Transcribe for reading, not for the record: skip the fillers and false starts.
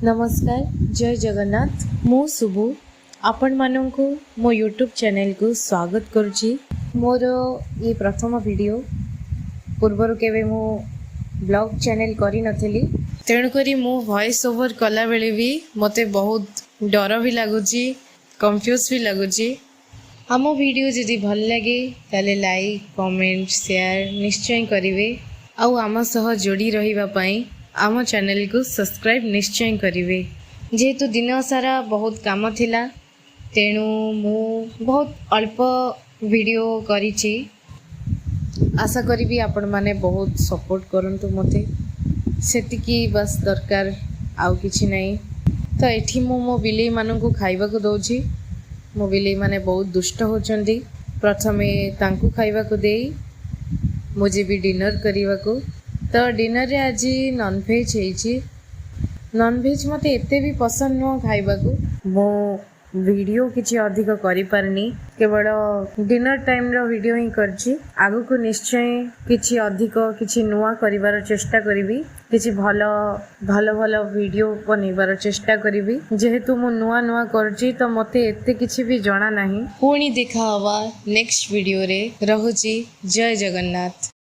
नमस्कार जय जगन्नाथ मु शुभु आपण मानू मो यूट्यूब चैनल को स्वागत करुच्ची। मोर ये प्रथम वीडियो पूर्वर केवे मु ब्लॉग चैनल करी नथिली तेणुकरी मु वॉइस ओवर कला बेले भी मते बहुत डर भी लगुची कंफ्यूज भी लगुची। आम वीडियो जदि भल लगे ताले लाइक कमेंट शेयर निश्चय करिवे आउ आम सह जोड़ी रहिबा पई आम चैनल को सब्सक्राइब निश्चय करिवे। जेहेतु दिन सारा बहुत काम थिला तेणु मु बहुत अल्प वीडियो करिछि। आशा करी आपण माने बहुत सपोर्ट करंतु मते सेतिकी बस दरकार आउ किछि नहीं। तो एठी मो बिलेई माननकु खाइबा को दउछि। मो बिलेई माने बहुत दुष्ट होचंदी। प्रथमे तांकु खाइबा को देई मु जेबी डिनर करिबा को। तो डिनर रे आज नॉनवेज है। नॉनवेज मते एते भी पसंद नुह खाइबा को। मो वीडियो किछि अधिक करि पारनी केवल डिनर टाइम रो वीडियो ही करछि। आगु को निश्चय किछि अधिक किछि नुआ करिवार चेष्टा करिवि। किछि भलो भलो भलो वीडियो बनेबार चेष्टा करिवि। जेहेतु मु नुआ नुआ करछि तो मते एते किछि भी जणा नाही। पुणी देखा हवा नेक्स्ट वीडियो रे। रहुछि जय जगन्नाथ।